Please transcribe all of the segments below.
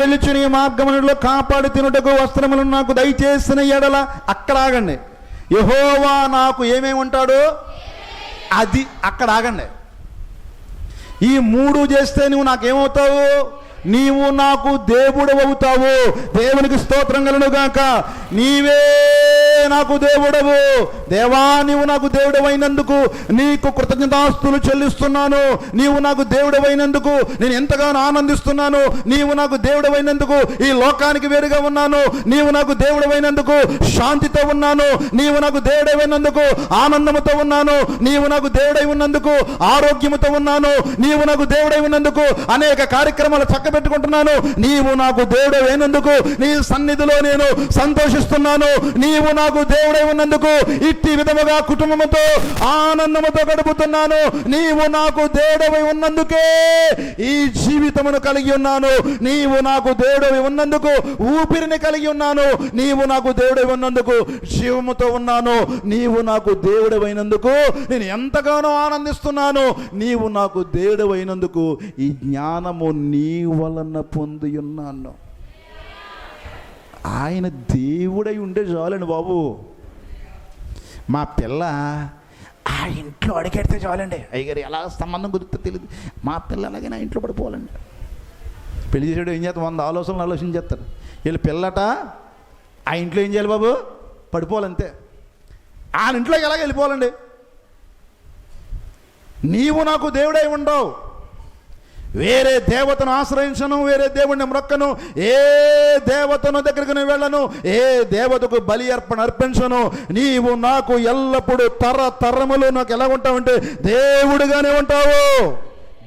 వెళ్ళుచున్న ఈ మార్గములో కాపాడి తినుటకు వస్త్రములను నాకు దయచేసిన ఎడల, అక్కడ ఆగండి. యెహోవా నాకు ఏమేమి ఉంటాడు అది అక్కడ ఆగండి. ఈ మూడు చేస్తే నువ్వు నాకేమవుతావు? నీవు నాకు దేవుడు అవుతావు. దేవునికి స్తోత్రం కలుగును గాక. నీవే నాకు దేవుడవు. దేవా, నీవు నాకు దేవుడవైనందుకు నీకు కృతజ్ఞతాస్తులు చెల్లిస్తున్నాను. నీవు నాకు దేవుడవైనందుకు నేను ఎంతగానో ఆనందిస్తున్నాను. నీవు నాకు దేవుడవైనందుకు ఈ లోకానికి వేరుగా ఉన్నాను. నీవు నాకు దేవుడవైనందుకు శాంతితో ఉన్నాను. నీవు నాకు దేవుడవైనందుకు ఆనందముతో ఉన్నాను. నీవు నాకు దేవుడై ఉన్నందుకు ఆరోగ్యముతో ఉన్నాను. నీవు నాకు దేవుడై ఉన్నందుకు అనేక కార్యక్రమాలు చక్కబెట్టుకుంటున్నాను. నీవు నాకు దేవుడైనందుకు నీ సన్నిధిలో నేను సంతోషిస్తున్నాను. నీవు నాకు దేవుడై ఉన్నందుకు ఇట్టి విధముగా కుటుంబముతో ఆనందముతో గడుపుతున్నాను. నీవు నాకు దేవుడై ఉన్నందుకే ఈ జీవితమును కలిగి ఉన్నాను. నీవు నాకు దేవుడై ఉన్నందుకు ఊపిరిని కలిగి ఉన్నాను. నీవు నాకు దేవుడై ఉన్నందుకు జీవముతో ఉన్నాను. నీవు నాకు దేవుడైనందుకు నేను ఎంతగానో ఆనందిస్తున్నాను. నీవు నాకు దేవుడైనందుకు ఈ జ్ఞానము నీ వలన పొంది ఉన్నాను. ఆయన దేవుడై ఉండే చాలండి బాబు. మా పిల్ల ఆ ఇంట్లో అడిగెడితే చాలండి. అయ్యగారు ఎలా సంబంధం కుదిరితే తెలియదు. మా పిల్ల అలాగే నా ఇంట్లో పడిపోవాలండి. పెళ్లి చేసాడు ఏం చేస్తాం, 100 ఆలోచనలు ఆలోచించేస్తారు. వీళ్ళు పిల్లట ఆ ఇంట్లో ఏం చేయాలి బాబు? పడిపోవాలంతే. ఆ ఇంట్లోకి ఎలాగ వెళ్ళిపోవాలండి. నీవు నాకు దేవుడై ఉండవు. వేరే దేవతను ఆశ్రయించను, వేరే దేవుడిని మొక్కను, ఏ దేవతను దగ్గరికి నేను వెళ్ళను, ఏ దేవతకు బలి అర్పించను. నీవు నాకు ఎల్లప్పుడూ తరములు నాకు ఎలా ఉంటావంటే దేవుడిగానే ఉంటావు.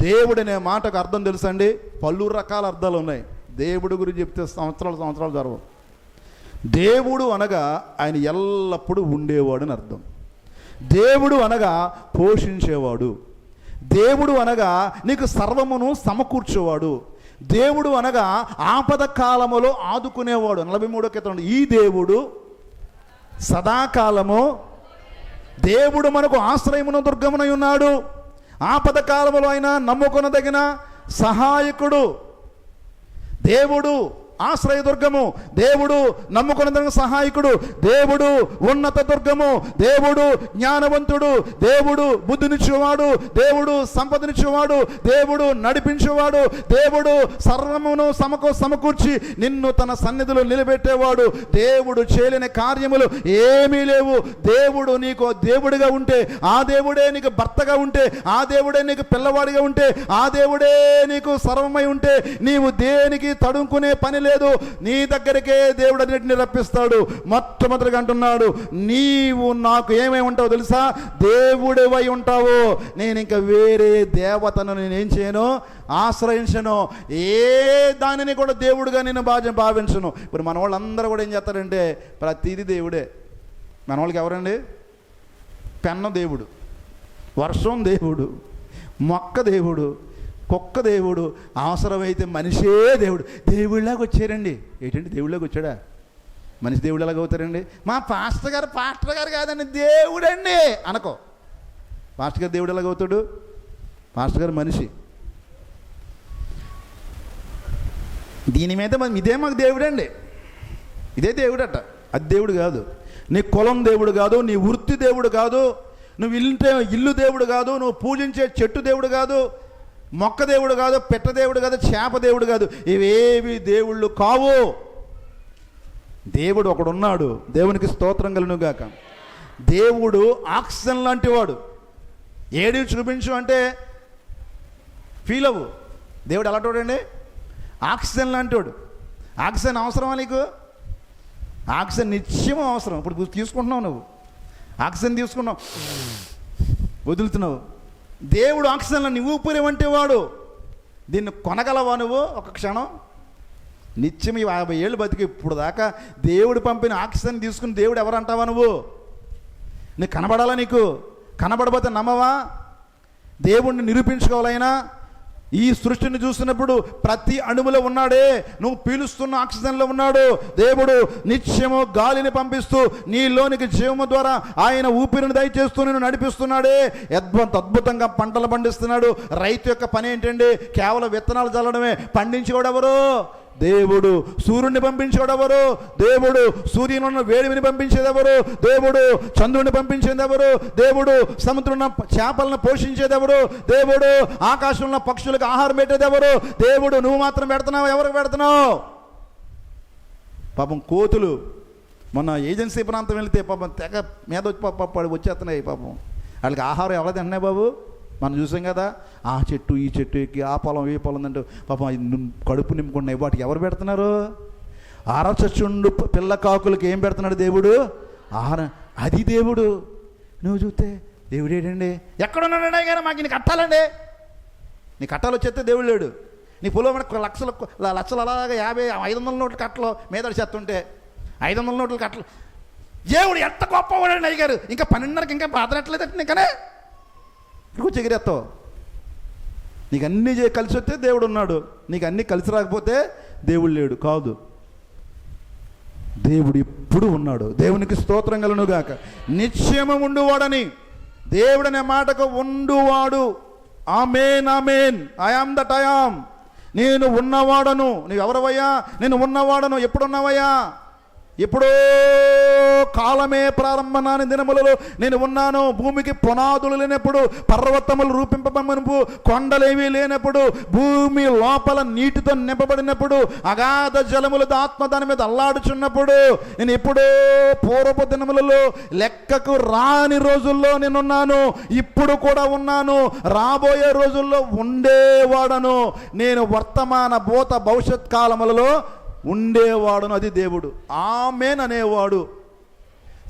దేవుడనే మాటకు అర్థం తెలుసండి, పలు రకాల అర్థాలు ఉన్నాయి. దేవుడి గురించి చెప్తే సంవత్సరాలు జరగవు. దేవుడు అనగా ఆయన ఎల్లప్పుడూ ఉండేవాడు అని అర్థం. దేవుడు అనగా పోషించేవాడు. దేవుడు అనగా నీకు సర్వమును సమకూర్చేవాడు. దేవుడు అనగా ఆపద కాలములో ఆదుకునేవాడు. 43వ కీర్తన, ఈ దేవుడు సదాకాలము దేవుడు మనకు ఆశ్రయమును దుర్గమునై ఉన్నాడు. ఆపద కాలములో అయినా నమ్ముకొనదగిన సహాయకుడు. దేవుడు ఆశ్రయ దుర్గము, దేవుడు నమ్ముకున్న సహాయకుడు, దేవుడు ఉన్నత దుర్గము, దేవుడు జ్ఞానవంతుడు, దేవుడు బుద్ధినిచ్చేవాడు, దేవుడు సంపదనిచ్చేవాడు, దేవుడు నడిపించేవాడు, దేవుడు సర్వమును సమకూర్చి నిన్ను తన సన్నిధిలో నిలబెట్టేవాడు. దేవుడు చేయలేని కార్యములు ఏమీ లేవు. దేవుడు నీకు దేవుడిగా ఉంటే, ఆ దేవుడే నీకు భర్తగా ఉంటే, ఆ దేవుడే నీకు పిల్లవాడిగా ఉంటే, ఆ దేవుడే నీకు సర్వమై ఉంటే నీవు దేనికి తడుముకునే పని లేదు. నీ దగ్గరికే దేవుడు అన్నిటిని రప్పిస్తాడు. మొట్టమొదటిగా అంటున్నాడు, నీవు నాకు ఏమేమి ఉంటావు తెలుసా? దేవుడివై ఉంటావు. నేను ఇంకా వేరే దేవతను నేనేం చేయను, ఆశ్రయించను. ఏ దానిని కూడా దేవుడుగా నేను భావించను. ఇప్పుడు మన వాళ్ళందరూ కూడా ఏం చేస్తారంటే ప్రతిదీ దేవుడే. మన వాళ్ళకి ఎవరండి? పెన్ను దేవుడు, వర్షం దేవుడు, మొక్క దేవుడు, కుక్క దేవుడు, అవసరమైతే మనిషే దేవుడు. దేవుడిలాగా వచ్చారండి. ఏంటంటే దేవుడిలాగా వచ్చాడా? మనిషి దేవుడు ఎలాగ అవుతారండి? మా పాస్టర్ గారు కాదండి, దేవుడండి అనుకో. పాస్టర్ గారు దేవుడు ఎలాగ అవుతాడు? పాస్టర్ గారు మనిషి. దీని మీద ఇదే మాకు దేవుడండి, ఇదే దేవుడట. అది దేవుడు కాదు. నీ కులం దేవుడు కాదు, నీ వృత్తి దేవుడు కాదు, నువ్వు ఇల్లు దేవుడు కాదు, నువ్వు పూజించే చెట్టు దేవుడు కాదు, మొక్క దేవుడు కాదు, పెట్ట దేవుడు కాదు, చేప దేవుడు కాదు. ఇవేవి దేవుళ్ళు కావు. దేవుడు ఒకడున్నాడు. దేవునికి స్తోత్రం కలుగును గాక. దేవుడు ఆక్సిజన్ లాంటి వాడు. ఏడి చూపించు అంటే ఫీల్ అవ్వు. దేవుడు ఎలాంటివాడండి? ఆక్సిజన్ లాంటివాడు. ఆక్సిజన్ అవసరమా నీకు? ఆక్సిజన్ నిత్యం అవసరం. ఇప్పుడు తీసుకుంటున్నావు, నువ్వు ఆక్సిజన్ తీసుకున్నావు, వదులుతున్నావు. దేవుడు ఆక్సిజన్లో నీ ఊపిరి వంటి వాడు. దీన్ని కొనగలవా నువ్వు? ఒక క్షణం నిత్యం 50 ఏళ్ళు బతికి ఇప్పుడు దాకా దేవుడు పంపిన ఆక్సిజన్ తీసుకుని దేవుడు ఎవరంటావా నువ్వు? నీకు కనబడాలా? నీకు కనబడబోతే నమ్మవా? దేవుణ్ణి నిరూపించుకోవాలైనా ఈ సృష్టిని చూసినప్పుడు ప్రతి అణువులో ఉన్నాడే. నువ్వు పీలుస్తున్న ఆక్సిజన్లో ఉన్నాడు. దేవుడు నిత్యము గాలిని పంపిస్తూ నీలోనికి జీవము ద్వారా ఆయన ఊపిరిని దయచేస్తూ నేను నడిపిస్తున్నాడే. అద్భుతంగా పంటలు పండిస్తున్నాడు. రైతు యొక్క పని ఏంటండి? కేవలం విత్తనాలు చల్లడమే. పండించేవాడు ఎవరు? దేవుడు. సూర్యుడిని పంపించేవాడెవరు? దేవుడు. సూర్యుని ఉన్న వేడిని పంపించేదెవరు? దేవుడు. చంద్రుడిని పంపించేదెవరు? దేవుడు. సముద్రంలో చేపలను పోషించేదెవరు? దేవుడు. ఆకాశంలో పక్షులకు ఆహారం పెట్టేదెవరు? దేవుడు. నువ్వు మాత్రం పెడుతున్నావు, ఎవరికి పెడుతున్నావు? పాపం కోతులు మొన్న ఏజెన్సీ ప్రాంతం వెళితే పాపం తెగ మీద వచ్చేస్తున్నాయి. పాపం వాళ్ళకి ఆహారం ఎవరు తిన్నాయి బాబు? మనం చూసాం కదా, ఆ చెట్టు ఈ చెట్టు ఎక్కి ఆ పొలం ఈ పొలం అంటూ పాపం కడుపు నింపుకున్నాయి. వాటికి ఎవరు పెడుతున్నారు? అరచచుండు పిల్ల కాకులకి ఏం పెడుతున్నాడు దేవుడు? ఆహారం. అది దేవుడు. నువ్వు చూస్తే దేవుడు ఏంటండి? ఎక్కడున్నాడు కానీ మాకు నీ కట్టాలండి, నీ కట్టాలు వచ్చేస్తే దేవుడు లేడు. నీ పొలం లక్షలు అలాగా 50 500 నోట్ల కట్టలు మీద చేస్తుంటే 500 నోట్ల కట్టలు. దేవుడు ఎంత గొప్పవాడండి అయ్యారు. ఇంకా 12:30కి ఇంకా బాధరట్లేదంటే నీకనే ఇంకో ఎగిరేస్తావు. నీకు అన్నీ కలిసి వస్తే దేవుడు ఉన్నాడు, నీకు అన్నీ కలిసి రాకపోతే దేవుడు లేడు. కాదు, దేవుడు ఇప్పుడు ఉన్నాడు. దేవునికి స్తోత్రం కలుగును గాక. నిశ్చయము ఉండువాడని దేవుడు అనే మాటకు ఉండువాడు. Amen amen. I am that I am. నేను ఉన్నవాడను. నువ్వు ఎవరవయ్యా? నేను ఉన్నవాడను. ఎప్పుడున్నావయ్యా? ఎప్పుడో కాలమే ప్రారంభనాని దినములలో నేను ఉన్నాను. భూమికి పునాదులు లేనప్పుడు, పర్వతములు రూపింపబడినప్పుడు, కొండలేమీ లేనప్పుడు, భూమి లోపల నీటితో నింపబడినప్పుడు, అగాధ జలములు ఆత్మ దాని మీద అల్లాడుచున్నప్పుడు, నేను ఎప్పుడో పూర్వపు దినములలో లెక్కకు రాని రోజుల్లో నేనున్నాను. ఇప్పుడు కూడా ఉన్నాను. రాబోయే రోజుల్లో ఉండేవాడను. నేను వర్తమాన భూత భవిష్యత్ కాలములలో ఉండేవాడును. అది దేవుడు. ఆమేన్ అనేవాడు,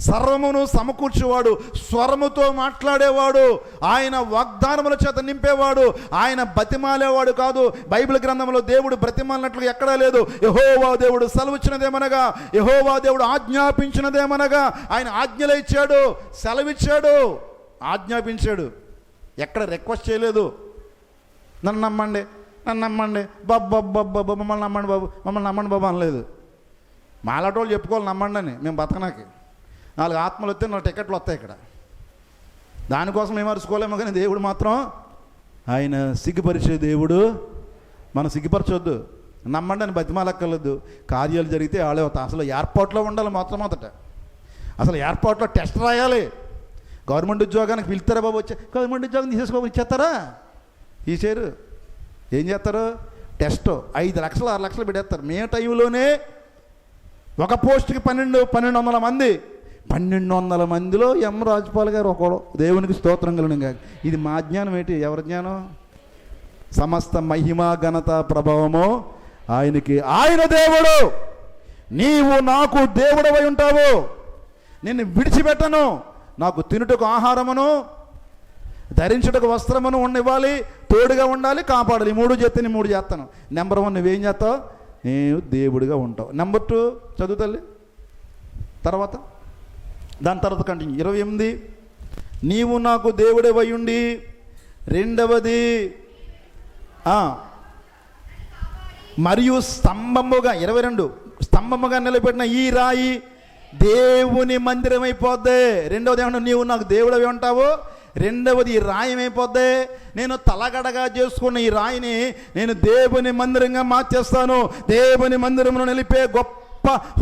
సర్వమును సమకూర్చేవాడు, స్వరముతో మాట్లాడేవాడు, ఆయన వాగ్దానముల చేత నింపేవాడు, ఆయన బతిమాలేవాడు కాదు. బైబిల్ గ్రంథంలో దేవుడు బ్రతిమాలినట్లు ఎక్కడా లేదు. యెహోవా దేవుడు సెలవిచ్చినదేమనగా, యెహోవా దేవుడు ఆజ్ఞాపించినదేమనగా, ఆయన ఆజ్ఞలు ఇచ్చాడు, సెలవిచ్చాడు, ఆజ్ఞాపించాడు. ఎక్కడ రిక్వెస్ట్ చేయలేదు. నన్ను నమ్మండి, నన్ను నమ్మండి బాబు, మమ్మల్ని నమ్మండి బాబు, మమ్మల్ని నమ్మండి బాబు అనలేదు. మాలాటోళ్ళు చెప్పుకోవాలి నమ్మండి అని. మేము బతకనాకి 4 ఆత్మలు వస్తే 4 టికెట్లు వస్తాయి ఇక్కడ. దానికోసం మేము అరుచుకోలేము. కానీ దేవుడు మాత్రం ఆయన సిగ్గుపరిచే దేవుడు. మనం సిగ్గుపరచొద్దు. నమ్మండి అని బతిమాలక్కర్లేదు. కార్యాలు జరిగితే వాళ్ళే అవుతాయి. అసలు ఎయిర్పోర్ట్లో ఉండాలి మొట్టమొదట. అసలు ఎయిర్పోర్ట్లో టెస్ట్ రాయాలి. గవర్నమెంట్ ఉద్యోగానికి పిలుస్తారా బాబు? వచ్చే గవర్నమెంట్ ఉద్యోగం తీసేసుకో ఇచ్చేస్తారా? తీసేరు. ఏం చేస్తారు? టెస్ట్ 5 లక్షలు 6 లక్షలు పెట్టేస్తారు. మే టైంలోనే ఒక పోస్ట్కి 1200 మంది. 1200 మందిలో ఎం రాజపాల్ గారు ఒకడు. దేవునికి స్తోత్రం కలుగును గాక. ఇది మా జ్ఞానం ఏంటి? ఎవరి జ్ఞానం? సమస్త మహిమ ఘనత ప్రభావము ఆయనకి. ఆయన దేవుడు. నీవు నాకు దేవుడవై ఉంటావు. నిన్ను విడిచిపెట్టను. నాకు తినుటకు ఆహారమును, ధరించుటకు వస్త్రమును ఉండివ్వాలి, తోడుగా ఉండాలి, కాపాడాలి. 3 చేస్తే 3 చేస్తాను. నెంబర్ 1 నువ్వేం చేస్తావు? నేను దేవుడిగా ఉంటావు. నెంబర్ 2 చదువు తల్లి. తర్వాత దాని తర్వాత కంటిన్యూ. 28 నీవు నాకు దేవుడవై ఉండి. రెండవది మరియు స్తంభముగా, 22 స్తంభముగా నిలబెట్టిన ఈ రాయి దేవుని మందిరం అయిపోద్ది. రెండవది ఏమన్నా? నీవు నాకు దేవుడవి ఉంటావు. రెండవది ఈ రాయి ఏమైపోద్ది? నేను తలగడగా చేసుకున్న ఈ రాయిని నేను దేవుని మందిరంగా మార్చేస్తాను. దేవుని మందిరంలో నిలిపే గొప్ప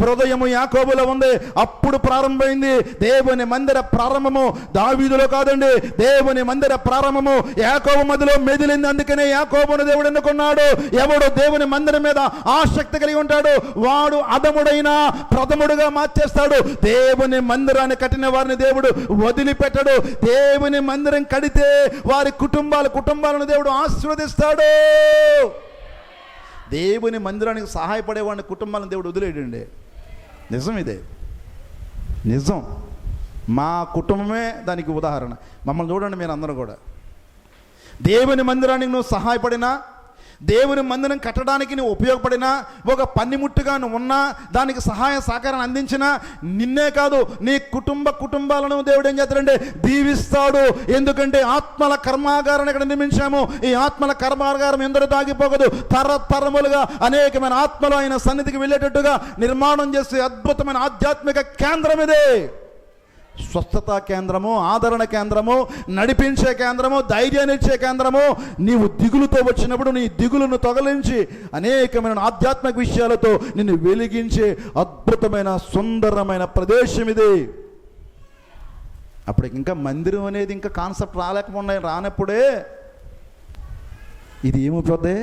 హృదయము యాకోబులో ఉంది. అప్పుడు ప్రారంభమైంది దేవుని మందిర ప్రారంభము. దావీదులో కాదండి, దేవుని మందిర ప్రారంభము యాకోబు మధ్యలో మెదిలింది. అందుకనే యాకోబును దేవుడు ఎన్నుకున్నాడు. ఎవడు దేవుని మందిరం మీద ఆసక్తి కలిగి ఉంటాడు వాడు అధముడైన ప్రథముడుగా మార్చేస్తాడు. దేవుని మందిరాన్ని కట్టిన వారిని దేవుడు వదిలిపెట్టడు. దేవుని మందిరం కడితే వారి కుటుంబాలను దేవుడు ఆశీర్వదిస్తాడు. దేవుని మందిరానికి సహాయపడేవాడిని కుటుంబాలను దేవుడు వదిలేయండి. నిజం ఇదే, నిజం. మా కుటుంబమే దానికి ఉదాహరణ. మమ్మల్ని చూడండి మీరు అందరూ కూడా. దేవుని మందిరానికి నువ్వు సహాయపడినా, దేవుని మందిరం కట్టడానికి నువ్వు ఉపయోగపడినా, ఒక పన్నిముట్టుగా నువ్వు ఉన్నా, దానికి సహాయ సహకారాన్ని అందించినా, నిన్నే కాదు నీ కుటుంబాలను దేవుడు ఏం చేస్తాడంటే దీవిస్తాడు. ఎందుకంటే ఆత్మల కర్మాగారాన్ని ఇక్కడ నిర్మించాము. ఈ ఆత్మల కర్మాగారం ఎందరూ దాగిపోకదు. తరతరములుగా అనేకమైన ఆత్మలు ఆయన సన్నిధికి వెళ్ళేటట్టుగా నిర్మాణం చేసే అద్భుతమైన ఆధ్యాత్మిక కేంద్రం ఇదే. స్వస్థత కేంద్రము, ఆదరణ కేంద్రము, నడిపించే కేంద్రము, ధైర్యాన్ని ఇచ్చే కేంద్రము. నీవు దిగులుతో వచ్చినప్పుడు నీ దిగులను తొలగించి అనేకమైన ఆధ్యాత్మిక విషయాలతో నిన్ను వెలిగించే అద్భుతమైన సుందరమైన ప్రదేశం ఇది. అప్పుడు ఇంకా మందిరం అనేది ఇంకా కాన్సెప్ట్ రానప్పుడే ఇది ఏమైపోద్ది,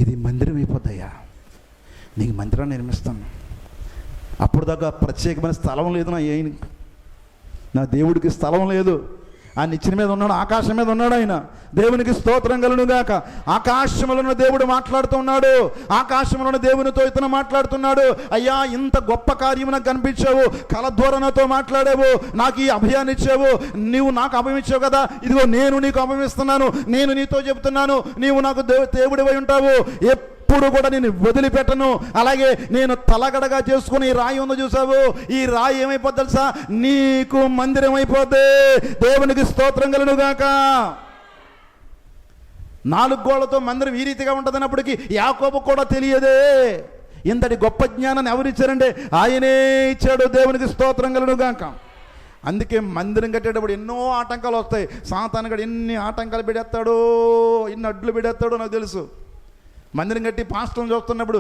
ఇది మందిరం అయిపోద్దయ్యా, నీకు మందిరాన్ని నిర్మిస్తాను. అప్పుడు దాకా ప్రత్యేకమైన స్థలం లేదు నా దేవుడికి స్థలం లేదు. ఆయన నిచ్చెన మీద ఉన్నాడు, ఆకాశం మీద ఉన్నాడు ఆయన. దేవునికి స్తోత్రం కలుగును గాక. ఆకాశంలో దేవుడు మాట్లాడుతూ ఉన్నాడు, ఆకాశంలో దేవునితో ఇతను మాట్లాడుతున్నాడు. అయ్యా, ఇంత గొప్ప కార్యం నాకు కనిపించావు, కలధ్వరణతో మాట్లాడావు, నాకు ఈ అభయాన్ని ఇచ్చావు, నీవు నాకు అభయం ఇచ్చావు కదా, ఇదిగో నేను నీకు అభయం ఇస్తున్నాను, నేను నీతో చెబుతున్నాను, నీవు నాకు దేవుడివై ఉంటావు, ఎప్పుడు కూడా నేను వదిలిపెట్టను. అలాగే నేను తలగడగా చేసుకుని ఈ రాయి ఉందో చూసావు, ఈ రాయి ఏమైపోద్ది తెలుసా, నీకు మందిరం అయిపోద్ది. దేవునికి స్తోత్రం కలుగును గాక. 4 గోళ్లతో మందిరం ఈ రీతిగా ఉంటుంది అన్నప్పటికీ యాకోబు కూడా తెలియదే. ఇంతటి గొప్ప జ్ఞానాన్ని ఎవరిచ్చారంటే ఆయనే ఇచ్చాడు. దేవునికి స్తోత్రం కలుగును గాక. అందుకే మందిరం కట్టేటప్పుడు ఎన్నో ఆటంకాలు వస్తాయి. సాతాను గడు ఎన్ని ఆటంకాలు పెడేస్తాడో, ఎన్ని అడ్డులు పెడేస్తాడో నాకు తెలుసు. మందిరం కట్టి పాస్టర్ని చూస్తున్నప్పుడు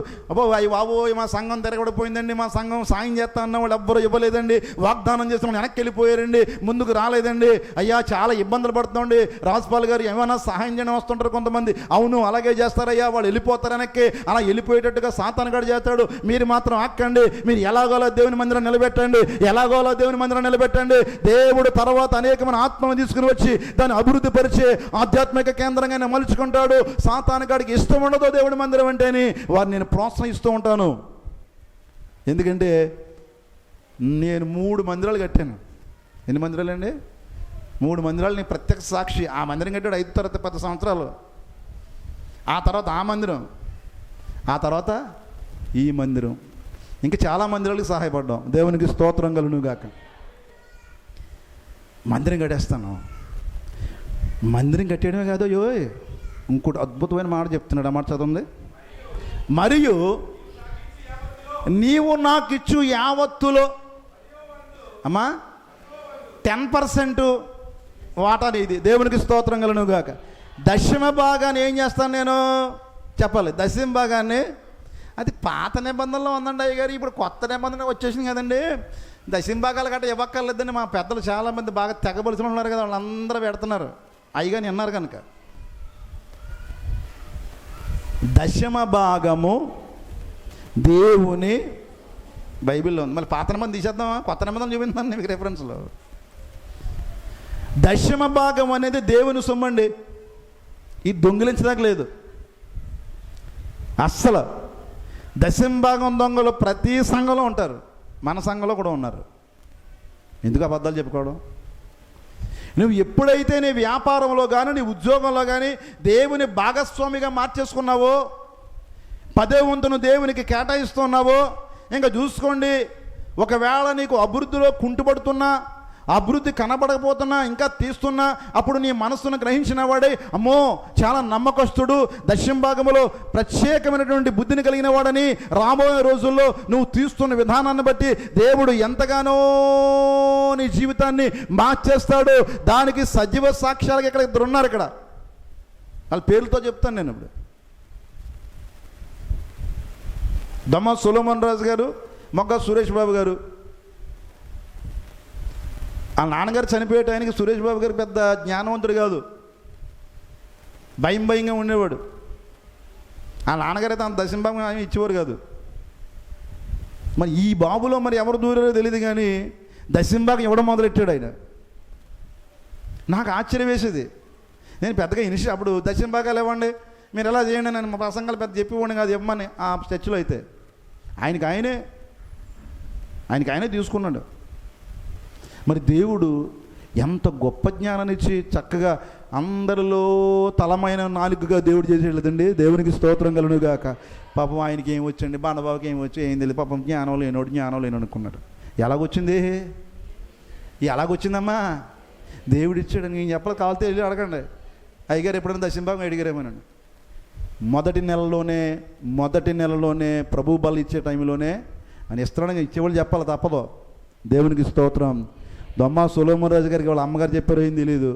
అయ్యి బాబోయ్ మా సంఘం తిరగబడిపోయిందండి, మా సంఘం సాయం చేస్తా అన్న వాళ్ళు ఎవ్వరూ ఇవ్వలేదండి, వాగ్దానం చేసిన వాళ్ళు వెనక్కి వెళ్ళిపోయారండి, ముందుకు రాలేదండి, అయ్యా చాలా ఇబ్బందులు పడుతుందండి, రాజపాల్ గారు ఏమైనా సహాయం చేయడం వస్తుంటారు కొంతమంది. అవును అలాగే చేస్తారయ్యా, వాళ్ళు వెళ్ళిపోతారు వెనక్కి. అలా వెళ్ళిపోయేటట్టుగా సాతాను గడు చేస్తాడు. మీరు మాత్రం ఆక్కండి, మీరు ఎలాగోలా దేవుని మందిరం నిలబెట్టండి, ఎలాగోలా దేవుని మందిరం నిలబెట్టండి. దేవుడు తర్వాత అనేకమైన ఆత్మను తీసుకుని వచ్చి దాన్ని అభివృద్ధి పరిచే ఆధ్యాత్మిక కేంద్రంగా మలుచుకుంటాడు. సాతాను గడికి ఇష్టం ఉండదు దేవుడి మందిరం అంటేని, వారిని నేను ప్రోత్సహిస్తూ ఉంటాను. ఎందుకంటే నేను 3 మందిరాలు కట్టాను. ఎన్ని మందిరాలు అండి? 3 మందిరాలు. నేను ప్రత్యక్ష సాక్షి. ఆ మందిరం కట్టాడు 5 తర్వాత 10 సంవత్సరాలు. ఆ తర్వాత ఆ మందిరం, ఆ తర్వాత ఈ మందిరం, ఇంకా చాలా మందిరాలకు సహాయపడ్డాం. దేవునికి స్తోత్రం కలుగును గాక. మందిరం కట్టేస్తాను. మందిరం కట్టేయడమే కాదు, ఇంకోటి అద్భుతమైన మాట చెప్తున్నాడు. ఆ మాట చదవండి. మరియు నీవు నాకు ఇచ్చు యావత్తులో అమ్మా 10% వాటా ఇది. దేవునికి స్తోత్రం కలుగును గాక. దశమ భాగాన్ని ఏం చేస్తాను నేను చెప్పాలి. దశమ భాగాన్ని అది పాత నిబంధనలో ఉందండి అయ్య గారు, ఇప్పుడు కొత్త నిబంధన వచ్చేసింది కదండి. దశమ భాగాలు గట్రా ఇవ్వక్కర్లేదండి. మా పెద్దలు చాలామంది బాగా తెగబలిసిన ఉన్నారు కదా, వాళ్ళందరూ పెడుతున్నారు. అయ్యగాని అన్నారు కనుక దశమ భాగము దేవుని బైబిల్లో ఉంది. మళ్ళీ పాత నిబంధన తీసేద్దామా, కొత్త నిబంధన చూపించాను మీకు రెఫరెన్స్లో. దశమ భాగం అనేది దేవుని సొమ్మండి. ఇది దొంగిలించడానికి లేదు అస్సలు. దశమ భాగం దొంగలు ప్రతి సంఘంలో ఉంటారు, మన సంఘంలో కూడా ఉన్నారు. ఎందుకు అబద్ధాలు చెప్పుకోవడం? నువ్వు ఎప్పుడైతే నీ వ్యాపారంలో కానీ నీ ఉద్యోగంలో కానీ దేవుని భాగస్వామిగా మార్చేసుకున్నావో, 10వ వంతును దేవునికి కేటాయిస్తున్నావో, ఇంకా చూసుకోండి. ఒకవేళ నీకు అభివృద్ధిలో కుంటుపడుతున్నా, అభివృద్ధి కనబడకపోతున్నా, ఇంకా తీస్తున్నా, అప్పుడు నీ మనస్సును గ్రహించిన వాడే అమ్మో చాలా నమ్మకస్తుడు, దశమ భాగములో ప్రత్యేకమైనటువంటి బుద్ధిని కలిగిన వాడని రాబోయే రోజుల్లో నువ్వు తీస్తున్న విధానాన్ని బట్టి దేవుడు ఎంతగానో నీ జీవితాన్ని మార్చేస్తాడు. దానికి సజీవ సాక్ష్యాలుగా ఇక్కడ 2 ఉన్నారు. ఇక్కడ వాళ్ళ పేర్లతో చెప్తాను నేను. ఇప్పుడు దమ్మ సొలొమన్ రాజు గారు, మొగ్గ సురేష్ బాబు గారు. ఆ నాన్నగారు చనిపోయే టైంకి సురేష్ బాబు గారు పెద్ద జ్ఞానవంతుడు కాదు, భయంగా ఉండేవాడు. ఆ నాన్నగారు అయితే అంత దశమ భాగం ఇచ్చేవారు కాదు. మరి ఈ బాబులో మరి ఎవరు దూరారో తెలియదు కానీ దశమ భాగం ఇవ్వడం మొదలెట్టాడు ఆయన. నాకు ఆశ్చర్యం వేసేది. నేను పెద్దగా అప్పుడు దశమ భాగాలు ఇవ్వండి, మీరు ఎలా చేయండి, నేను మా ప్రసంగాలు పెద్ద చెప్పివ్వండి కాదు ఇవ్వమని ఆ చర్చిలో. అయితే ఆయనకి ఆయనే తీసుకున్నాడు. మరి దేవుడు ఎంత గొప్ప జ్ఞానాన్ని ఇచ్చి చక్కగా అందరిలో తలమైన నాలుగుగా దేవుడు చేసేదండి. దేవునికి స్తోత్రం కలుగును గాక. పాపం ఆయనకి ఏం వచ్చండి, బాణబాబుకి ఏం వచ్చి ఏం తెలియదు, పాపం జ్ఞానం లేనోడు అనుకున్నాడు. ఎలాగొచ్చింది? ఎలాగొచ్చిందమ్మా? దేవుడు ఇచ్చాడు. నేను చెప్పాలి, కావాలితే వెళ్ళి అడగండి. అయ్యగారు ఎప్పుడైనా దశమ భాగం అడిగారేమోనండి. మొదటి నెలలోనే ప్రభు బలి ఇచ్చే టైంలోనే ఆయన ఇస్తాడని ఇచ్చేవాళ్ళు చెప్పాలి, తప్పదు. దేవునికి స్తోత్రం. దొమ్మ సొలొమోన్ రాజు గారికి వాళ్ళ అమ్మగారు చెప్పారో ఏం తెలియదు.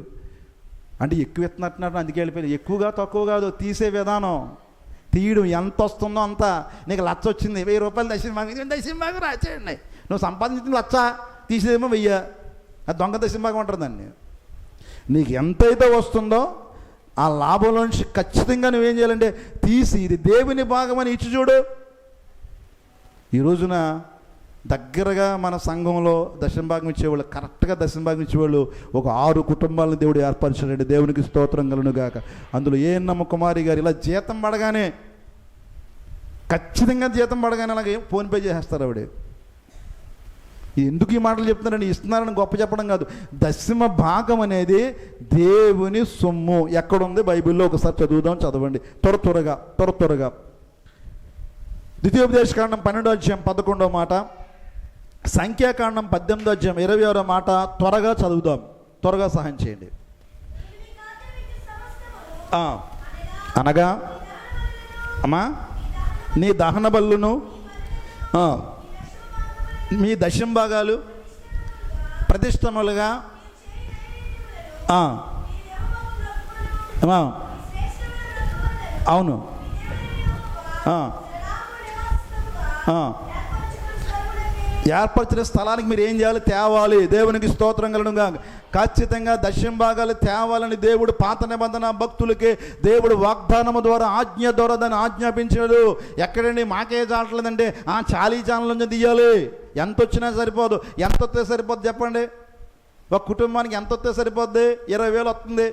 అంటే ఎక్కువ ఇస్తున్నట్టున్నట్టు అందుకే వెళ్ళిపోయారు. ఎక్కువగా తక్కువ కాదు, తీసే విధానం, తీయడం. ఎంత వస్తుందో అంత. నీకు 1,00,000 వచ్చింది, 1000 రూపాయలు దశంభాగం రాచేయండి. నువ్వు సంపాదించింది 1,00,000, తీసేదేమో 1000. అది దొంగ దశంభాగం అంటారు దాన్ని. నీకు ఎంతైతే వస్తుందో ఆ లాభంలో నుంచి ఖచ్చితంగా నువ్వేం చేయాలంటే తీసి ఇది దేవుని భాగం అని ఇచ్చి చూడు. ఈ రోజున దగ్గరగా మన సంఘంలో దశంభాగం ఇచ్చేవాళ్ళు, కరెక్ట్గా దశంభాగం ఇచ్చేవాళ్ళు ఒక 6 కుటుంబాలను దేవుడు ఏర్పరిచాడండి. దేవునికి స్తోత్రం కలుగును గాక. అందులో ఏఎన్నమ్మ కుమారి గారు ఇలా జీతం పడగానే, ఖచ్చితంగా జీతం పడగానే అలాగే ఫోన్పే చేసేస్తారు ఆవిడ. ఎందుకు ఈ మాటలు చెప్తున్నారని, ఇస్తున్నారని గొప్ప చెప్పడం కాదు. దశమ భాగం అనేది దేవుని సొమ్ము. ఎక్కడుంది బైబిల్లో? ఒకసారి చదవండి త్వరగా. ద్వితీయోపదేశకాండం 12వ అధ్యాయం 11వ మాట, సంఖ్యాకాండం 18వ అధ్యాయం 26వ మాట త్వరగా చదువుదాం. త్వరగా సహాయం చేయండి. అనగా అమ్మా, నీ దహన బలును, మీ దశంభాగాలు ప్రతిష్టములుగా అవును ఏర్పరిచిన స్థలానికి మీరు ఏం చేయాలి? తేవాలి. దేవునికి స్తోత్రం కలుగునుగా. ఖచ్చితంగా దశంభాగాలు తేవాలని దేవుడు పాత నిబంధన భక్తులకి దేవుడు వాగ్దానము ద్వారా, ఆజ్ఞ ద్వారా దాన్ని ఆజ్ఞాపించాడు. ఎక్కడండి మాకే చాలట్లేదంటే చాలీ ఛానల్ నుంచి తీయాలి. ఎంత వచ్చినా సరిపోదు. ఎంత వస్తే సరిపోద్ది చెప్పండి? ఒక కుటుంబానికి ఎంత వస్తే సరిపోద్ది? 20,000 వస్తుంది.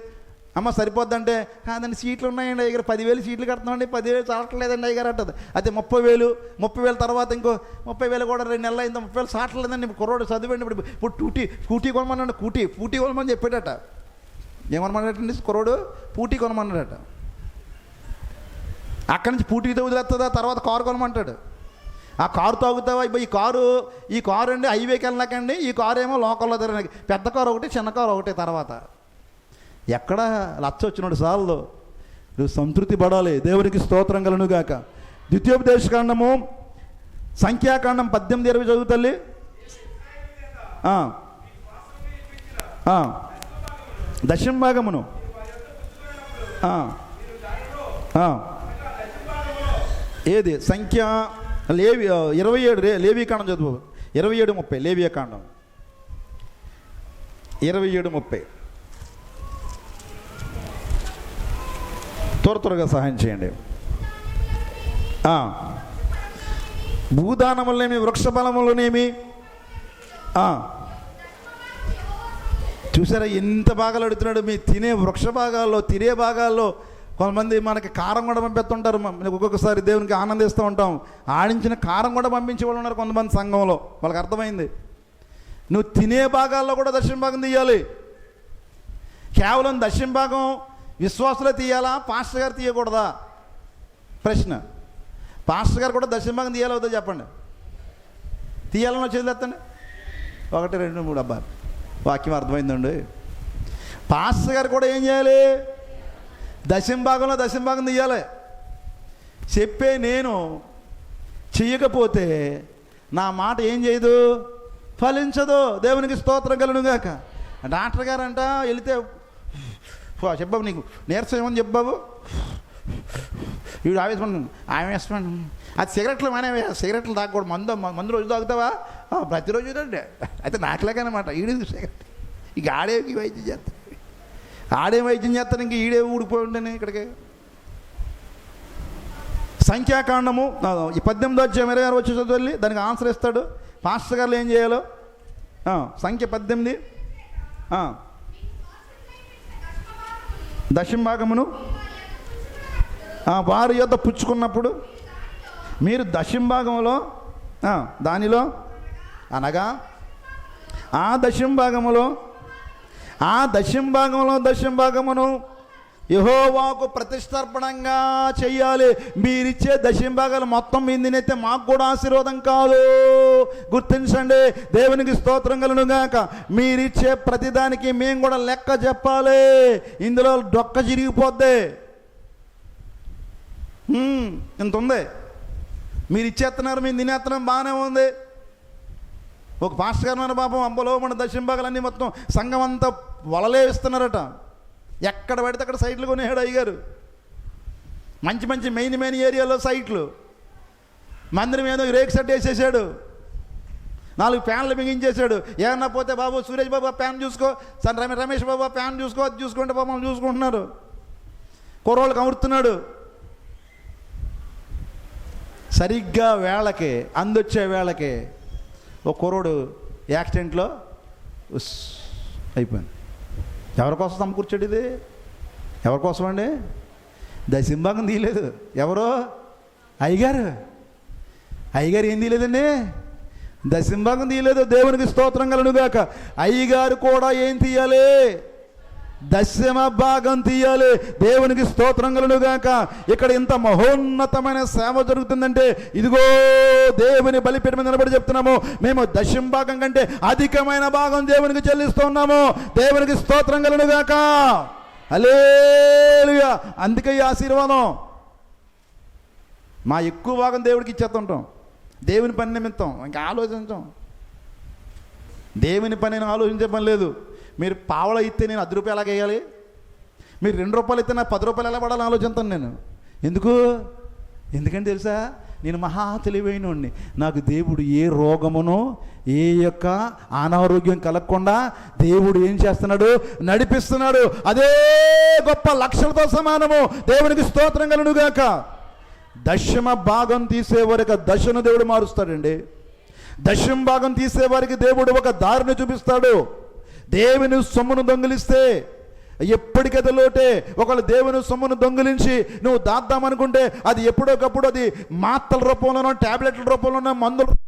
అమ్మ సరిపోద్దంటే కాదండి, సీట్లు ఉన్నాయండి అయ్యారు, 10,000 సీట్లు కడుతున్నామండి, 10,000 చాలట్లేదండి అయ్యారు అంటది. అయితే 30,000 తర్వాత ఇంకో 30,000 కూడా 2 నెలలు అయింది, 30,000 చాలట్లేదండి. కుర్రోడు చదివండి, ఇప్పుడు స్కూటీ కొనమన్నాడు. స్కూటీ కొనమని చెప్పాడట. ఏమనమన్నాడండి కుర్రోడు? స్కూటీ కొనమన్నాడట. అక్కడి నుంచి స్కూటీతో వదిలేస్తుందా, తర్వాత కారు కొనమంటాడు. ఆ కారు తాగుతావా? ఈ కారు అండి హైవేకి వెళ్ళకండి, ఈ కారు ఏమో లోకల్లో తిరగడానికి. పెద్ద కారు ఒకటి, చిన్న కారు ఒకటి. తర్వాత ఎక్కడ 1,00,000 వచ్చినాడు సార్లు. నువ్వు సంతృప్తి పడాలి. దేవునికి స్తోత్రం కలుగును గాక. ద్వితీయోపదేశకాండము సంఖ్యాకాండం 18:20 చదువు తల్లి. దశంభాగమును ఏది సంఖ్య లేవి 27 లేవీకాండం చదువు. 27:30 లేవియాకాండం 27:30. త్వరగా సహాయం చేయండి. భూదానములనేమి, వృక్ష బలములనేమి. చూసారా ఎంత భాగాలు అడుగుతున్నాడు? మీ తినే వృక్ష భాగాల్లో, తినే భాగాల్లో కొంతమంది మనకి కారం కూడా పంపిస్తుంటారు. ఒక్కొక్కసారి దేవునికి ఆనందిస్తూ ఉంటాం. ఆడించిన కారం కూడా పంపించే వాళ్ళు ఉన్నారు కొంతమంది సంఘంలో. వాళ్ళకి అర్థమైంది. నువ్వు తినే భాగాల్లో కూడా దశంభాగం తీయాలి. కేవలం దశంభాగం విశ్వాసులే తీయాలా, పాస్టర్ గారు తీయకూడదా? ప్రశ్న. పాస్టర్ గారు కూడా దశంభాగం తీయాలి అవుతుందో చెప్పండి? తీయాలని వచ్చేది ఎత్తండి. 1, 2, 3 అబ్బా, వాక్యం అర్థమైందండి. పాస్టర్ గారు కూడా ఏం చేయాలి? దశంభాగం తీయాలి. చెప్పే నేను చెయ్యకపోతే నా మాట ఏం చేయదు? ఫలించదు. దేవునికి స్తోత్రం కలుగును గాక. డాక్టర్ గారు అంట వెళితే, చెప్పావు నీకు నీరసం ఏమని చెప్పావు? వీడు ఆవేశపడి అది సిగరెట్లు మానేవే, సిగరెట్లు తాగకూడదు. మందు రోజు తాగుతావా? ప్రతిరోజు రండి. అయితే నాకులాగనమాట. ఈడే సిగరెట్ ఇక ఆడే వైద్యం చేస్తాను, ఇంక ఈడే ఊడిపోయి ఉంటాను ఇక్కడికి. సంఖ్యాకాండము 18వ అధ్యాయం 26 వచ్చి చదివి దానికి ఆన్సర్ ఇస్తాడు పాస్టర్ గారు ఏం చేయాలో. సంఖ్య 18 దశంభాగమును వారి యొద్ద పుచ్చుకున్నప్పుడు మీరు దశంభాగములో దానిలో అనగా ఆ దశంభాగమును యెహోవాకు ప్రతిష్టార్పణంగా చెయ్యాలి. మీరిచ్చే దశంభాగాలు మొత్తం మీదినైతే మాకు కూడా ఆశీర్వాదం కాదు. గుర్తించండి. దేవునికి స్తోత్రం కలుగును గాక. మీరిచ్చే ప్రతిదానికి మేము కూడా లెక్క చెప్పాలి. ఇందులో డొక్క చిరిగిపోద్ది. ఇంత ఉంది, మీరు ఇచ్చేస్తున్నారు, మేము తినేస్తున్నాం, బాగానే ఉంది. ఒక పాస్టర్ గారు మన పాపం అంబలో మన దశంభాగాలన్నీ మొత్తం సంఘం అంతా వలలే ఇస్తున్నారట. ఎక్కడ పడితే అక్కడ సైట్లు కొనేవాడు అయ్యగారు. మంచి మంచి మెయిన్ ఏరియాలో సైట్లు. మందిరం ఏదో రేక్ సెట్ వేసేసాడు, 4 ఫ్యాన్లు బిగించేశాడు. ఏమన్నా పోతే బాబు సురేష్ బాబు ఫ్యాన్ చూసుకో, సార్ రమేష్ బాబు ఫ్యాన్ చూసుకో, అది చూసుకుంటే బాబు చూసుకుంటున్నారు. కుర్రోళ్ళకి అమరుతున్నాడు. సరిగ్గా వేళకే అందొచ్చే వేళకే ఒక కుర్రోడు యాక్సిడెంట్లో అయిపోయింది. ఎవరికోసం సమకూర్చాడు ఇది? ఎవరికోసం అండి? దశంభాగం తీయలేదు. ఎవరో అయ్యగారు ఏం తీయలేదండి? దశంభాగం తీయలేదు. దేవునికి స్తోత్రం కలుగుగాక. అయ్యగారు కూడా ఏం తీయాలి? దశమ భాగం తీయాలి. దేవునికి స్తోత్రం కలుగుగాక. ఇక్కడ ఇంత మహోన్నతమైన సేవ జరుగుతుందంటే ఇదిగో దేవుని బలిపీఠం మీద నిలబడి చెప్తున్నాము, మేము దశమ భాగం కంటే అధికమైన భాగం దేవునికి చెల్లిస్తున్నాము. దేవునికి స్తోత్రం కలుగుగాక. హల్లెలూయా. అందుకే ఈ ఆశీర్వాదం మా ఎక్కువ భాగం దేవుడికి ఇచ్చేస్తుంటాం. దేవుని పని నిమిత్తం ఇంకా ఆలోచించాం. దేవుని పని నేను ఆలోచించే పని లేదు. మీరు పావల ఇస్తే నేను 10 రూపాయలు ఎలాగ వేయాలి? మీరు 2 రూపాయలు ఇస్తే నాకు 10 రూపాయలు ఎలా పడాలని ఆలోచిస్తాను నేను. ఎందుకంటే తెలుసా, నేను మహా తెలివైనోడిని. నాకు దేవుడు ఏ రోగమునో ఏ యొక్క అనారోగ్యం కలగకుండా దేవుడు ఏం చేస్తున్నాడు? నడిపిస్తున్నాడు. అదే గొప్ప లక్షలతో సమానము. దేవునికి స్తోత్రం కలుగుగాక. దశమ భాగం తీసేవారికి దశను దేవుడు మారుస్తాడండి. దశమ భాగం తీసేవారికి దేవుడు ఒక దారిని చూపిస్తాడు. దేవుని సొమ్మును దొంగిలిస్తే ఎప్పటికైతే లోటే. ఒకళ్ళు దేవుని సొమ్మును దొంగిలించి నువ్వు దాద్దామనుకుంటే అది ఎప్పుడోకప్పుడు అది మాత్రల రూపంలోనో టాబ్లెట్ల రూపంలోనో మందులు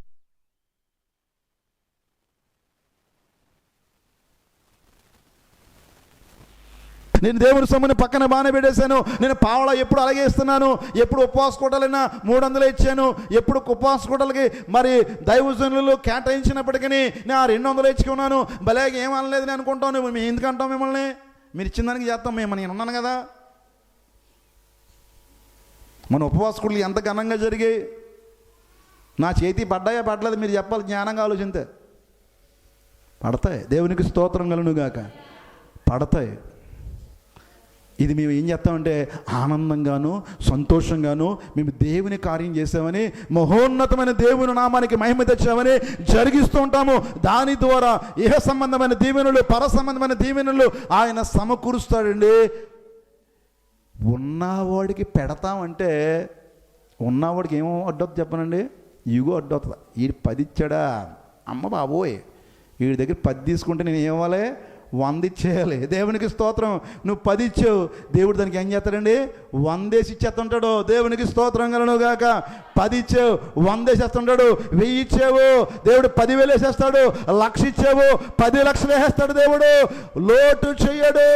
నేను దేవుని సొమ్ముని పక్కన బాగానే పెట్టేశాను. నేను పావలా ఎప్పుడు అలాగే ఇస్తున్నాను. ఎప్పుడు ఉపవాస కూటలైనా 300 ఇచ్చాను. ఎప్పుడు ఉపవాస కూటలకి మరి దైవజనులు కేటాయించినప్పటికీ నేను 200 ఇచ్చుకున్నాను. భలేగా ఏమనలేదు నేను అనుకుంటాను. మేము ఎందుకంటాం? మిమ్మల్ని మీరు ఇచ్చిన దానికి చేస్తాం. నేను ఉన్నాను కదా. మన ఉపవాస కూటలు ఎంత ఘనంగా జరిగాయి. నా చేతి పడ్డాయా పడలేదు మీరు చెప్పాలి. జ్ఞానంగా ఆలోచిస్తే పడతాయి. దేవునికి స్తోత్రం కలుగుగాక. పడతాయి. ఇది మేము ఏం చేస్తామంటే ఆనందంగాను సంతోషంగాను మేము దేవుని కార్యం చేసామని, మహోన్నతమైన దేవుని నామానికి మహిమ తెచ్చామని జరిగిస్తూ ఉంటాము. దాని ద్వారా ఇహ సంబంధమైన దీవెనలు పర సంబంధమైన దీవెనలు ఆయన సమకూరుస్తాడండి. ఉన్నవాడికి పెడతామంటే ఉన్నవాడికి ఏమో అడ్డొద్దు చెప్పనండి? ఇగో అడ్డొస్తుందా? ఈ 10 ఇచ్చాడా, అమ్మ బాబోయ్ వీడి దగ్గర 10 తీసుకుంటే నేను ఏమవ్వాలి? 100 ఇచ్చేయాలి. దేవునికి స్తోత్రం. నువ్వు 10 ఇచ్చావు, దేవుడు దానికి ఏం చేస్తాడండి? 100 ఇచ్చేస్తుంటాడు. దేవునికి స్తోత్రం కలుగుగాక. 10 ఇచ్చావు 100 వేసేస్తుంటాడు. 1000 ఇచ్చావు దేవుడు 10,000 వేసేస్తాడు. 1,00,000 ఇచ్చావు 10 లక్షలు వేసేస్తాడు. దేవుడు లోటు చేయడు.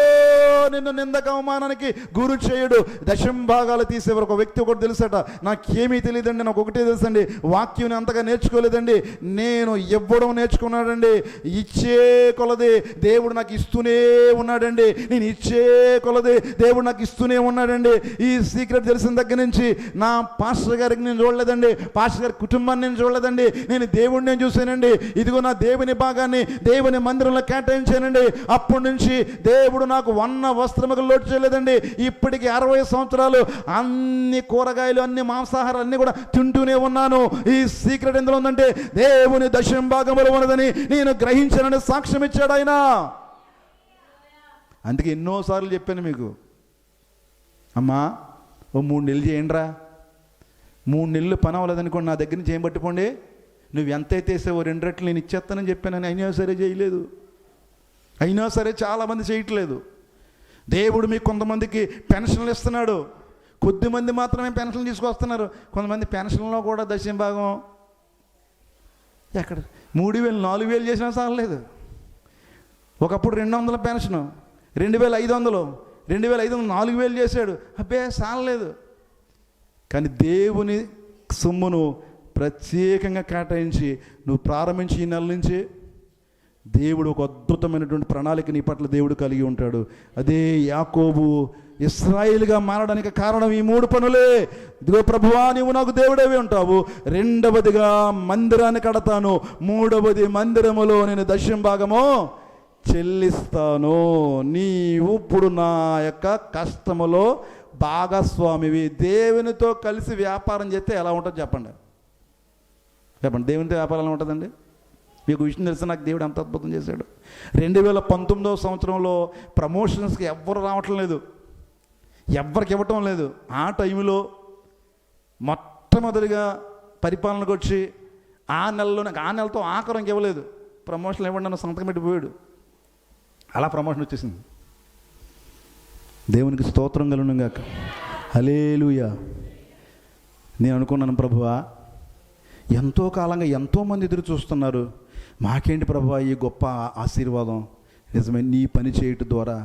నిన్ను నిందక అవమానానికి గురి చేయడు. దశమ భాగాలు తీసేవారు ఒక వ్యక్తి ఒకటి తెలుసట. నాకేమీ తెలియదండి, నాకు ఒకటే తెలుసండి, వాక్యం అంతగా నేర్చుకోలేదండి. నేను ఇవ్వడం నేర్చుకున్నాడండి. ఇచ్చే కొలది దేవుడు నాకు ఇస్తూనే ఉన్నాడండి. నేను ఇచ్చే కొలది దేవుడు నాకు ఇస్తూనే ఉన్నాడండి. ఈ సీక్రెట్ తెలిసిన దగ్గర నుంచి నా పాస్టర్ గారికి నేను చూడలేదండి, పాస్టర్ గారి కుటుంబాన్ని నేను చూడలేదండి. నేను దేవుడిని నేను చూశానండి. ఇదిగో నా దేవుని భాగాన్ని దేవుని మందిరంలో కేటాయించానండి. అప్పటి నుంచి దేవుడు నాకు 1 వస్త్రములు లోటు చేయలేదండి. ఇప్పటికి 60 సంవత్సరాలు అన్ని కూరగాయలు అన్ని మాంసాహారాలు అన్నీ కూడా తింటూనే ఉన్నాను. ఈ సీక్రెట్ ఎందులో ఉందంటే దేవుని దశమ భాగములు ఉన్నదని నేను గ్రహించానని సాక్ష్యం ఇచ్చాడు ఆయన. అందుకే ఎన్నోసార్లు చెప్పాను మీకు, అమ్మా ఓ 3 నెలలు చేయండిరా. 3 నెలలు పని అవ్వలేదనుకోండి, నా దగ్గర నుంచి ఏం పట్టుకోండి, నువ్వు ఎంతైతే వేసావో 2 రెట్లు నేను ఇచ్చేస్తానని చెప్పానని. అయినా సరే చేయలేదు. అయినా సరే చాలామంది చేయట్లేదు. దేవుడు మీకు కొంతమందికి పెన్షన్లు ఇస్తున్నాడు. కొద్దిమంది మాత్రమే పెన్షన్లు తీసుకొస్తున్నారు. కొంతమంది పెన్షన్లో కూడా దశమ భాగం ఎక్కడ 3,000 4,000 చేసినా చాలలేదు. ఒకప్పుడు 200 పెన్షను, 2,500, 2,500 4,000 చేశాడు. అబ్బే చాలలేదు. కానీ దేవుని సొమ్మును ప్రత్యేకంగా కేటాయించి నువ్వు ప్రారంభించి ఈ నెల నుంచి దేవుడు ఒక అద్భుతమైనటువంటి ప్రణాళిక నీ పట్ల దేవుడు కలిగి ఉంటాడు. అదే యాకోబు ఇశ్రాయేలుగా మారడానికి కారణం ఈ 3 పనులే. ఇదిగో ప్రభువా, నీవు నాకు దేవుడవి ఉంటావు. 2వదిగా మందిరాన్ని కడతాను. 3వది మందిరములో నేను దశమ భాగము చెల్లిస్తాను. నీవు ఇప్పుడు నా యొక్క కష్టములో భాగస్వామివి. దేవునితో కలిసి వ్యాపారం చేస్తే ఎలా ఉంటుందో చెప్పండి. దేవునితో వ్యాపారం ఎలా ఉంటుందండి? మీకు విషయం తెలిసి నాకు దేవుడు ఎంత అద్భుతం చేశాడు. 2019వ సంవత్సరంలో ప్రమోషన్స్కి ఎవ్వరు రావటం లేదు, ఎవ్వరికి ఇవ్వటం లేదు. ఆ టైంలో మొట్టమొదటిగా పరిపాలనకు వచ్చి ఆ నెలతో ఆఖరికి ఇవ్వలేదు. ప్రమోషన్ ఇవ్వండి అన్న సంతకం పెట్టిపోయాడు. అలా ప్రమోషన్ వచ్చేసింది. దేవునికి స్తోత్రం కలుగును గాక. హల్లెలూయా. నేను అనుకున్నాను, ప్రభువా ఎంతో కాలంగా ఎంతోమంది ఎదురు చూస్తున్నారు, మాకేంటి ప్రభువా ఈ గొప్ప ఆశీర్వాదం. నిజమే, నీ పని చేయటం ద్వారా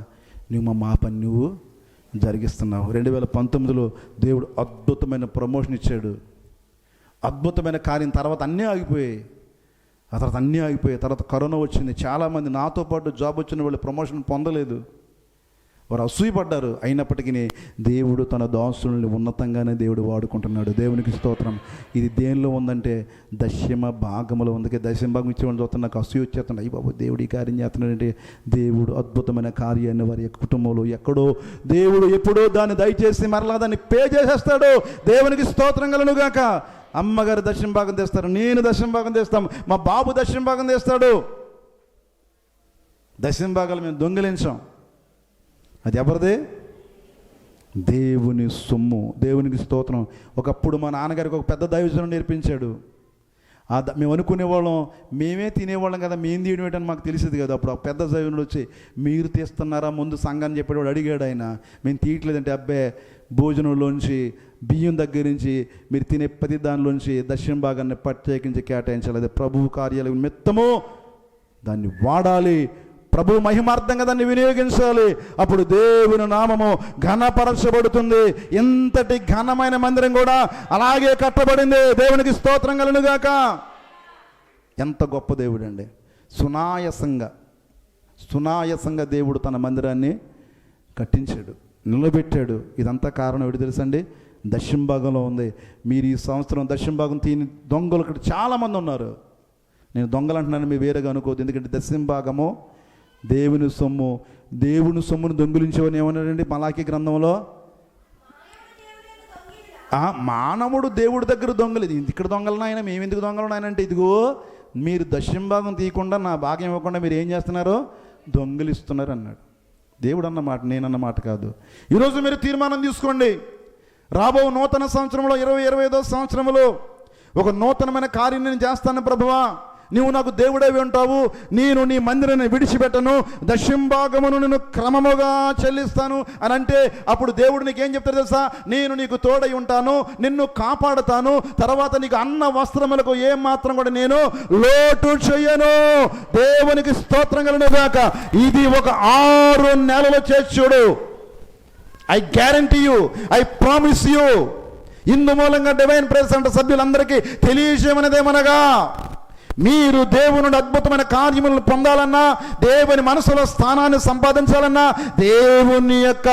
నువ్వు మా పని నువ్వు జరిగిస్తున్నావు. 2019లో దేవుడు అద్భుతమైన ప్రమోషన్ ఇచ్చాడు. అద్భుతమైన కార్యం. తర్వాత అన్నీ ఆగిపోయాయి. తర్వాత కరోనా వచ్చింది. చాలామంది నాతో పాటు జాబ్ వచ్చిన వాళ్ళు ప్రమోషన్ పొందలేదు. వారు అసూయపడ్డారు. అయినప్పటికీ దేవుడు తన దాసుల్ని ఉన్నతంగానే దేవుడు వాడుకుంటున్నాడు. దేవునికి స్తోత్రం. ఇది దేనిలో ఉందంటే దశమ భాగంలో ఉంది. దశమ భాగం ఇచ్చేవాడిని చూస్తే నాకు అసూయ వచ్చేస్తుంది. అయ్యి బాబు, దేవుడు ఈ కార్యం చేస్తున్నాడంటే దేవుడు అద్భుతమైన కార్యాన్ని వారి కుటుంబంలో ఎక్కడో దేవుడు ఎప్పుడో దాన్ని దయచేసి మరలా దాన్ని పే చేసేస్తాడు. దేవునికి స్తోత్రం కలుగును గాక. అమ్మగారు దశమ భాగం తెస్తారు, నేను దశమ భాగం తెస్తాం, మా బాబు దశమ భాగం తెస్తాడు. దశమ భాగాలు మేము దొంగిలించాం. అది ఎవరిదే? దేవుని సొమ్ము. దేవునికి స్తోత్రం. ఒకప్పుడు మా నాన్నగారికి ఒక పెద్ద దైవజనం నేర్పించాడు. మేము అనుకునేవాళ్ళం, మేమే తినేవాళ్ళం కదా, మేము తీయడం ఏంటని మాకు తెలిసేది కదా. అప్పుడు ఆ పెద్ద దైవజనుడు వచ్చి, మీరు తీస్తున్నారా ముందు సంఘాన్ని చెప్పేవాడు. అడిగాడు ఆయన. మేము తీయట్లేదంటే, అబ్బే భోజనంలోంచి బియ్యం దగ్గర నుంచి మీరు తినే ప్రతి దానిలోంచి దశమ భాగాన్ని ప్రత్యేకించి కేటాయించాలి. అది ప్రభువు కార్యాల నిమిత్తము దాన్ని వాడాలి. ప్రభు మహిమార్థంగా దాన్ని వినియోగించాలి. అప్పుడు దేవుని నామము ఘనపరచబడుతుంది. ఇంతటి ఘనమైన మందిరం కూడా అలాగే కట్టబడింది. దేవునికి స్తోత్రం కలుగును గాక. ఎంత గొప్ప దేవుడు అండి. సునాయాసంగా దేవుడు తన మందిరాన్ని కట్టించాడు, నిలబెట్టాడు. ఇదంతా కారణం ఏంటి తెలుసండి? దశమ భాగంలో ఉంది. మీరు ఈ సంవత్సరం దశమ భాగం తీని దొంగలు ఇక్కడ చాలామంది ఉన్నారు. నేను దొంగలు అంటున్నాను, మీరు వేరేగా అనుకోవద్దు. ఎందుకంటే దశమ భాగము దేవుని సొమ్ము. దేవుని సొమ్మును దొంగిలించేవని ఏమన్నాడండి మలాకీ గ్రంథంలో? మానవుడు దేవుడి దగ్గర దొంగలేదు. ఇక్కడ దొంగలను ఆయన, మేము ఎందుకు దొంగలను ఆయన అంటే, ఇదిగో మీరు దశమ భాగం తీయకుండా నా భాగం ఇవ్వకుండా మీరు ఏం చేస్తున్నారో దొంగిలిస్తున్నారు అన్నాడు. దేవుడు అన్నమాట, నేనన్నమాట కాదు. ఈరోజు మీరు తీర్మానం తీసుకోండి. రాబో నూతన సంవత్సరంలో 2025వ సంవత్సరంలో ఒక నూతనమైన కార్యం నేను చేస్తాను ప్రభువా. నీవు నాకు దేవుడేవి ఉంటావు. నేను నీ మందిరాన్ని విడిచిపెట్టను, దశమ భాగమును నేను క్రమముగా చెల్లిస్తాను అని అంటే, అప్పుడు దేవుడు నీకేం చెప్తారు తెలుసా? నేను నీకు తోడై ఉంటాను, నిన్ను కాపాడుతాను, తర్వాత నీకు అన్న వస్త్రములకు ఏం మాత్రం కూడా నేను లోటు చెయ్యను. దేవునికి స్తోత్రం కలుగును గాక. ఇది ఒక 6 నెలలు చేసి చూడు. I guarantee you, I promise you. ఇందు మూలంగా డివైన్ ప్రెస్ అంటే సభ్యులందరికీ తెలియజేయమనేదేమనగా, మీరు దేవుని అద్భుతమైన కార్యములను పొందాలన్నా, దేవుని మనసులో స్థానాన్ని సంపాదించాలన్నా, దేవుని యొక్క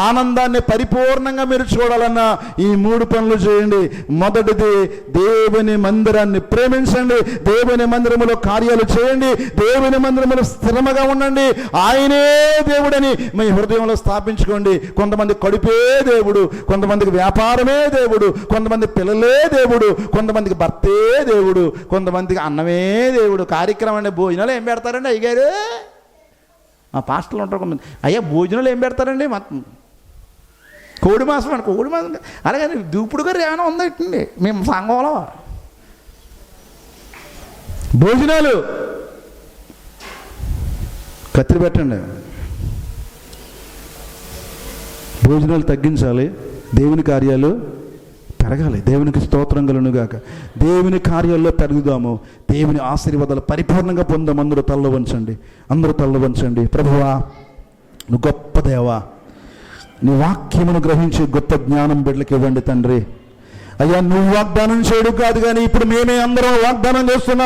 ఆనందాన్ని పరిపూర్ణంగా మీరు చూడాలన్నా ఈ 3 పనులు చేయండి. మొదటిది, దేవుని మందిరాన్ని ప్రేమించండి, దేవుని మందిరములో కార్యాలు చేయండి, దేవుని మందిరములో స్థిరముగా ఉండండి. ఆయనే దేవుడని మీ హృదయంలో స్థాపించుకోండి. కొంతమంది కడుపే దేవుడు, కొంతమందికి వ్యాపారమే దేవుడు, కొంతమంది పిల్లలే దేవుడు, కొంతమందికి భర్తే దేవుడు, కొంతమందికి అన్నమే దేవుడు. కార్యక్రమం అంటే భోజనాలు ఏం పెడతారండి అయ్యగారు? మా పాస్టర్లు ఉంటారు కొంతమంది, అయ్యా భోజనాలు ఏం పెడతారండి? కోడి మాసం అండి, కోడి మాసం. అలాగే దూపుడు గారు ఏమైనా ఉందండి మేము సంఘంలో భోజనాలు కత్తిరి పెట్టండి. భోజనాలు తగ్గించాలి, దేవుని కార్యాలు పెరగాలి. దేవునికి స్తోత్రం కలుగును గాక. దేవుని కార్యాల్లో పెరుగుదాము, దేవుని ఆశీర్వాదాలు పరిపూర్ణంగా పొందాం. అందరూ తల్ల వంచండి. ప్రభువా, నువ్వు గొప్ప దేవా, నీ వాక్యమును గ్రహించి గొప్ప జ్ఞానం బిడ్డలకు ఇవ్వండి తండ్రి. అయ్యా, నువ్వు వాగ్దానం చేయడు కాదు, కానీ ఇప్పుడు మేమే అందరం వాగ్దానం చేస్తున్నాము.